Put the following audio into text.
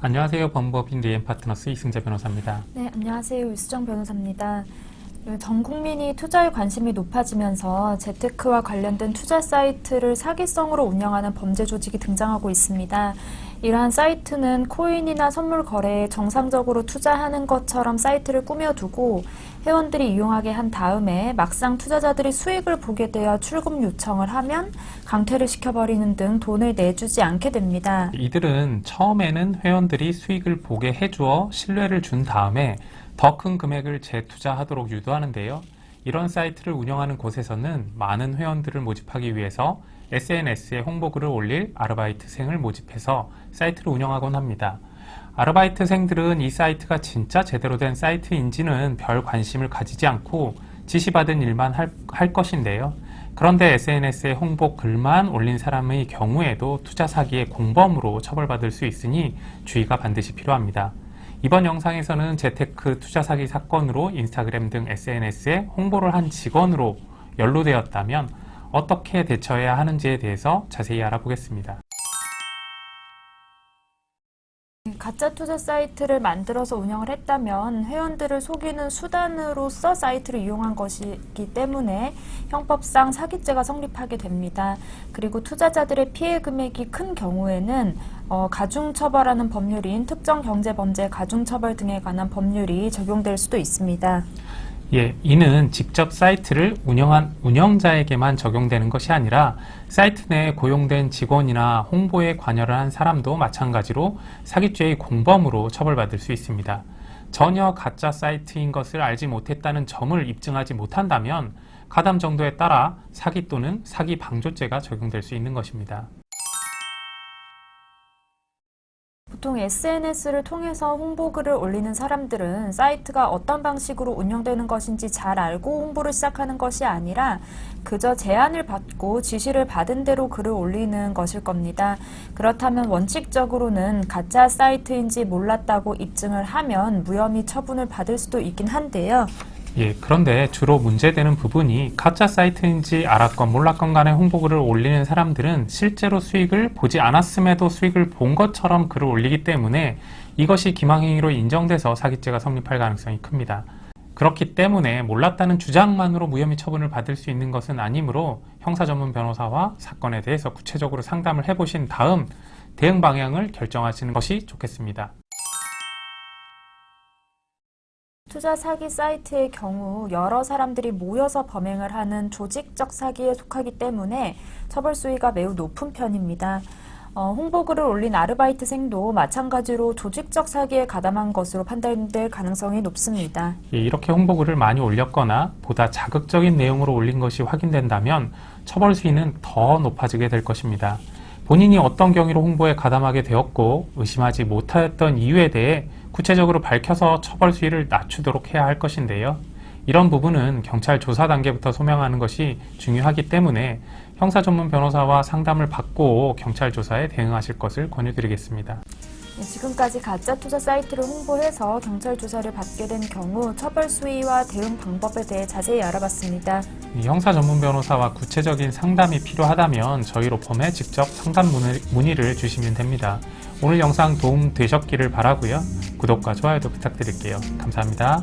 안녕하세요. 법무법인 리엠파트너스 이승재 변호사입니다. 네, 안녕하세요. 유수정 변호사입니다. 전 국민이 투자에 관심이 높아지면서 재테크와 관련된 투자 사이트를 사기성으로 운영하는 범죄 조직이 등장하고 있습니다. 이러한 사이트는 코인이나 선물 거래에 정상적으로 투자하는 것처럼 사이트를 꾸며두고 회원들이 이용하게 한 다음에 막상 투자자들이 수익을 보게 되어 출금 요청을 하면 강퇴를 시켜버리는 등 돈을 내주지 않게 됩니다. 이들은 처음에는 회원들이 수익을 보게 해주어 신뢰를 준 다음에 더 큰 금액을 재투자하도록 유도하는데요. 이런 사이트를 운영하는 곳에서는 많은 회원들을 모집하기 위해서 SNS에 홍보글을 올릴 아르바이트생을 모집해서 사이트를 운영하곤 합니다. 아르바이트생들은 이 사이트가 진짜 제대로 된 사이트인지는 별 관심을 가지지 않고 지시받은 일만 할 것인데요. 그런데 SNS에 홍보 글만 올린 사람의 경우에도 투자 사기의 공범으로 처벌받을 수 있으니 주의가 반드시 필요합니다. 이번 영상에서는 재테크 투자 사기 사건으로 인스타그램 등 SNS에 홍보를 한 직원으로 연루되었다면 어떻게 대처해야 하는지에 대해서 자세히 알아보겠습니다. 가짜 투자 사이트를 만들어서 운영을 했다면 회원들을 속이는 수단으로서 사이트를 이용한 것이기 때문에 형법상 사기죄가 성립하게 됩니다. 그리고 투자자들의 피해 금액이 큰 경우에는 가중처벌하는 법률인 특정경제범죄 가중처벌 등에 관한 법률이 적용될 수도 있습니다. 이는 직접 사이트를 운영한 운영자에게만 적용되는 것이 아니라 사이트 내에 고용된 직원이나 홍보에 관여를 한 사람도 마찬가지로 사기죄의 공범으로 처벌받을 수 있습니다. 전혀 가짜 사이트인 것을 알지 못했다는 점을 입증하지 못한다면 가담 정도에 따라 사기 또는 사기 방조죄가 적용될 수 있는 것입니다. 보통 SNS를 통해서 홍보글을 올리는 사람들은 사이트가 어떤 방식으로 운영되는 것인지 잘 알고 홍보를 시작하는 것이 아니라 그저 제안을 받고 지시를 받은 대로 글을 올리는 것일 겁니다. 그렇다면 원칙적으로는 가짜 사이트인지 몰랐다고 입증을 하면 무혐의 처분을 받을 수도 있긴 한데요. 그런데 주로 문제되는 부분이 가짜 사이트인지 알았건 몰랐건 간에 홍보글을 올리는 사람들은 실제로 수익을 보지 않았음에도 수익을 본 것처럼 글을 올리기 때문에 이것이 기망행위로 인정돼서 사기죄가 성립할 가능성이 큽니다. 그렇기 때문에 몰랐다는 주장만으로 무혐의 처분을 받을 수 있는 것은 아니므로 형사 전문 변호사와 사건에 대해서 구체적으로 상담을 해보신 다음 대응 방향을 결정하시는 것이 좋겠습니다. 투자 사기 사이트의 경우 여러 사람들이 모여서 범행을 하는 조직적 사기에 속하기 때문에 처벌 수위가 매우 높은 편입니다. 홍보글을 올린 아르바이트생도 마찬가지로 조직적 사기에 가담한 것으로 판단될 가능성이 높습니다. 이렇게 홍보글을 많이 올렸거나 보다 자극적인 내용으로 올린 것이 확인된다면 처벌 수위는 더 높아지게 될 것입니다. 본인이 어떤 경위로 홍보에 가담하게 되었고 의심하지 못하였던 이유에 대해 구체적으로 밝혀서 처벌 수위를 낮추도록 해야 할 것인데요. 이런 부분은 경찰 조사 단계부터 소명하는 것이 중요하기 때문에 형사 전문 변호사와 상담을 받고 경찰 조사에 대응하실 것을 권유드리겠습니다. 지금까지 가짜 투자 사이트를 홍보해서 경찰 조사를 받게 된 경우 처벌 수위와 대응 방법에 대해 자세히 알아봤습니다. 형사 전문 변호사와 구체적인 상담이 필요하다면 저희로 펌에 직접 상담 문의를 주시면 됩니다. 오늘 영상 도움 되셨기를 바라고요. 구독과 좋아요도 부탁드릴게요. 감사합니다.